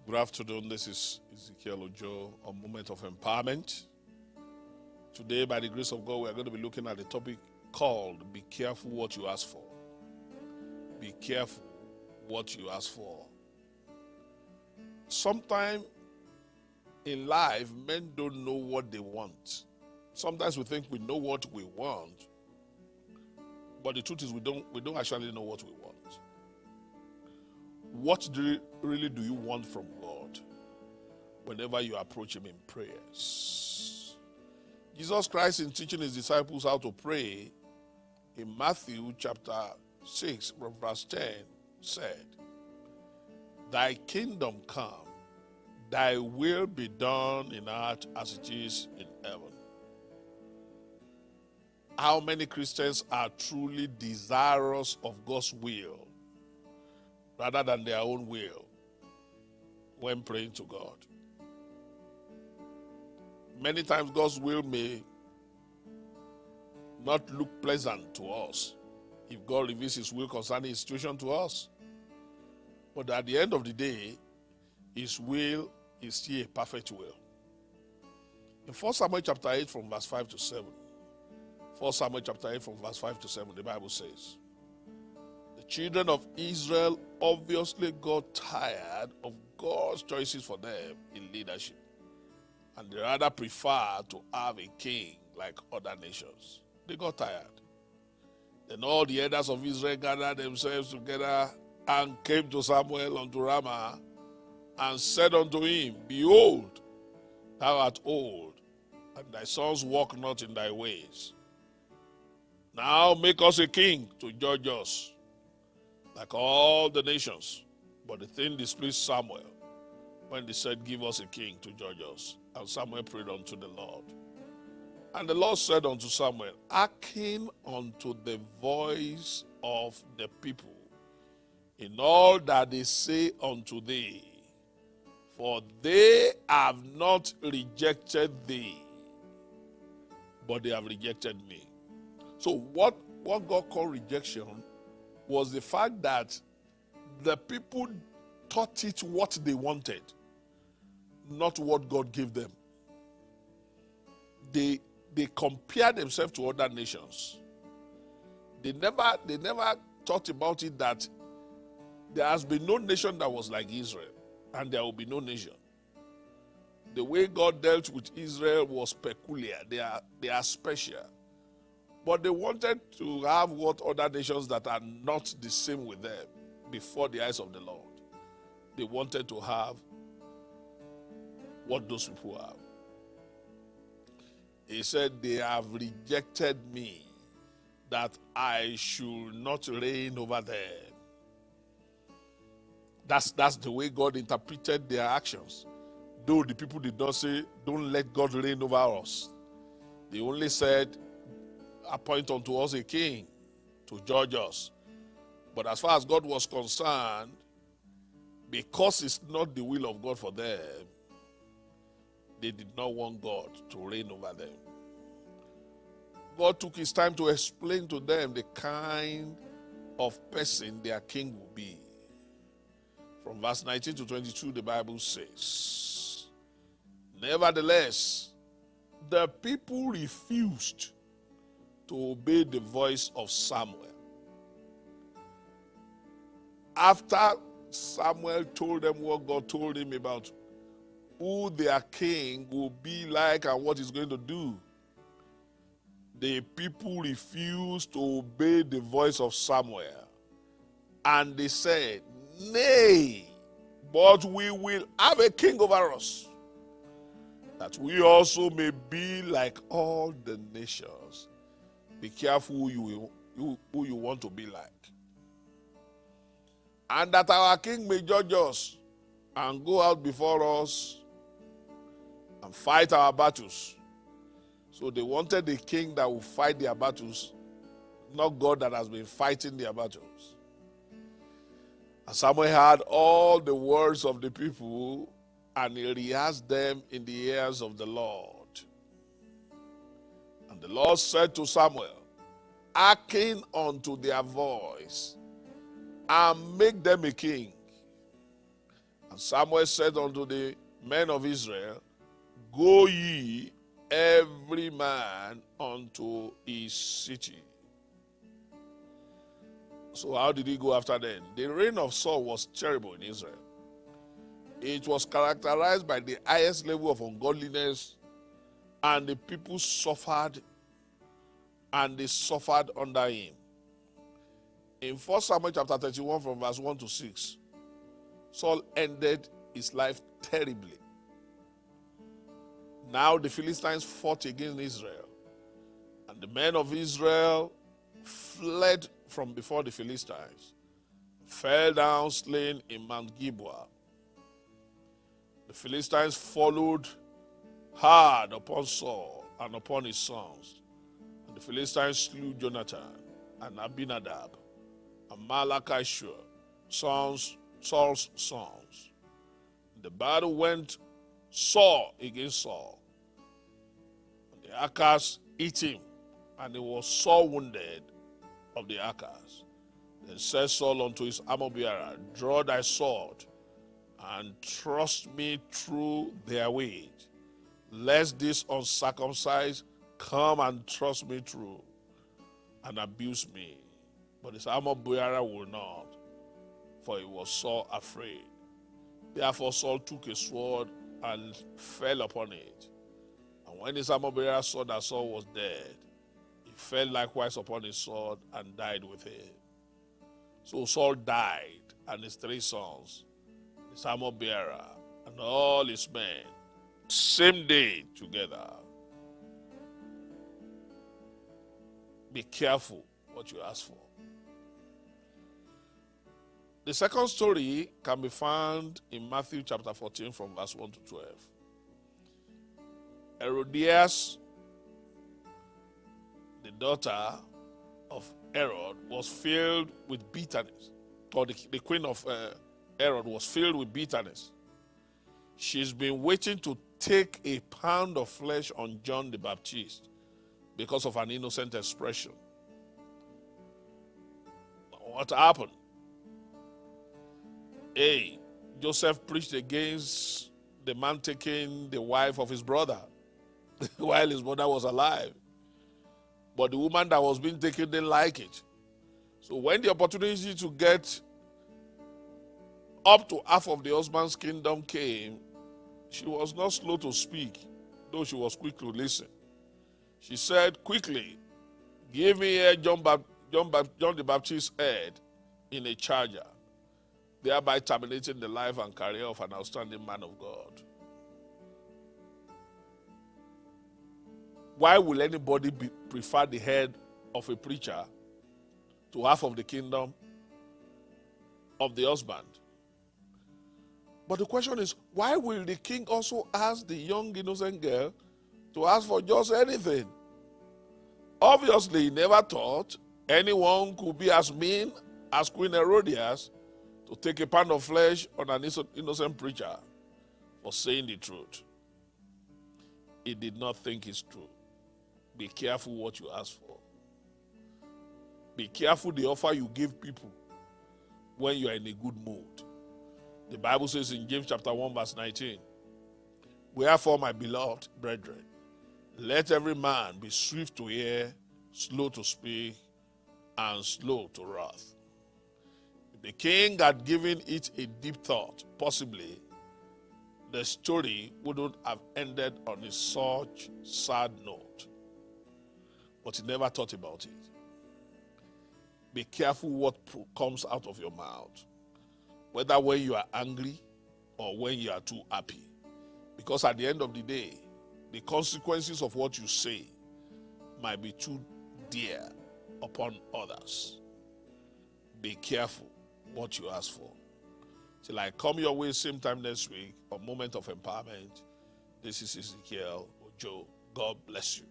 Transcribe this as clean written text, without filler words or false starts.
Good afternoon. This is Ezekiel Ojo on Moment of Empowerment. Today, by the grace of God, we are going to be looking at a topic called Be Careful What You Ask For. Be careful what you ask for. Sometimes in life, men don't know what they want. Sometimes we think we know what we want, but the truth is we don't actually know what we want. What really do you want from God whenever you approach Him in prayers? Jesus Christ, in teaching His disciples how to pray, in Matthew chapter 6, from verse 10, said, Thy kingdom come, thy will be done in earth as it is in heaven. How many Christians are truly desirous of God's will rather than their own will when praying to God? Many times God's will may not look pleasant to us if God reveals His will concerning His situation to us. But at the end of the day, His will is still a perfect will. In 1 Samuel chapter 8 from verse 5 to 7, 1 Samuel chapter 8 from verse 5 to 7, the Bible says, the children of Israel obviously got tired of God's choices for them in leadership, and they rather prefer to have a king like other nations. They got tired. Then all the elders of Israel gathered themselves together and came to Samuel unto Ramah and said unto him, Behold, thou art old, and thy sons walk not in thy ways. Now make us a king to judge us, like all the nations. But the thing displeased Samuel when they said, Give us a king to judge us. And Samuel prayed unto the Lord. And the Lord said unto Samuel, Hearken unto the voice of the people in all that they say unto thee, for they have not rejected thee, but they have rejected me. So what God called rejection was the fact that the people thought it what they wanted, not what God gave them. They compared themselves to other nations. They never thought about it that there has been no nation that was like Israel, and there will be no nation. The way God dealt with Israel was peculiar. They are special. But they wanted to have what other nations that are not the same with them before the eyes of the Lord. They wanted to have what those people have. He said, they have rejected me, that I should not reign over them. That's the way God interpreted their actions. Though the people did not say, don't let God reign over us. They only said, appoint unto us a king to judge us. But as far as God was concerned, because it's not the will of God for them, they did not want God to reign over them. God took His time to explain to them the kind of person their king will be. From verse 19 to 22, the Bible says, Nevertheless, the people refused to obey the voice of Samuel. After Samuel told them what God told him about who their king will be like and what he's going to do, the people refused to obey the voice of Samuel. And they said, Nay, but we will have a king over us, that we also may be like all the nations. Be careful who you want to be like. And that our king may judge us and go out before us and fight our battles. So they wanted a king that will fight their battles, not God that has been fighting their battles. And Samuel heard all the words of the people, and he rehearsed them in the ears of the Lord. And the Lord said to Samuel, Hearken unto their voice, and make them a king. And And Samuel said unto the men of Israel, Go ye every man unto his city. So how did he go after them? The reign of Saul was terrible in Israel. It was characterized by the highest level of ungodliness, and the people suffered, and they suffered under him. In 1 Samuel chapter 31 from verse 1 to 6, Saul ended his life terribly. Now the Philistines fought against Israel, and the men of Israel fled from before the Philistines, fell down slain in Mount Gilboa. The Philistines followed hard upon Saul and upon his sons, and the Philistines slew Jonathan and Abinadab and Malchishua, Saul's sons. The battle went Saul against Saul, and the Archers hit him, and he was sore wounded of the Archers. Then said Saul unto his armor-bearer, Draw thy sword, and thrust me through their weight, lest this uncircumcised come and thrust me through and abuse me. But his armor-bearer would not, for he was so afraid. Therefore Saul took a sword and fell upon it. And when his armor-bearer saw that Saul was dead, he fell likewise upon his sword and died with him. So Saul died, and his 3 sons, his armor-bearer, and all his men, same day together. Be careful what you ask for. The second story can be found in Matthew chapter 14 from verse 1 to 12. Herodias, the daughter of Herod, was filled with bitterness, or the queen of Herod was filled with bitterness. She's been waiting to take a pound of flesh on John the Baptist because of an innocent expression. What happened? Joseph preached against the man taking the wife of his brother while his brother was alive. But the woman that was being taken didn't like it. So when the opportunity to get up to half of the husband's kingdom came, she was not slow to speak, though she was quick to listen. She said, Quickly, give me here John the Baptist's head in a charger, thereby terminating the life and career of an outstanding man of God. Why will anybody prefer the head of a preacher to half of the kingdom of the husband? But the question is, why will the king also ask the young innocent girl to ask for just anything? Obviously, he never thought anyone could be as mean as Queen Herodias to take a pound of flesh on an innocent preacher for saying the truth. He did not think it's true. Be careful what you ask for. Be careful the offer you give people when you are in a good mood. The Bible says in James chapter 1 verse 19, Wherefore, my beloved brethren, let every man be swift to hear, slow to speak, and slow to wrath. If the king had given it a deep thought, possibly the story wouldn't have ended on a such sad note. But he never thought about it. Be careful what comes out of your mouth, whether when you are angry or when you are too happy. Because at the end of the day, the consequences of what you say might be too dear upon others. Be careful what you ask for. Till I come your way same time next week, a moment of empowerment. This is Ezekiel Ojo. God bless you.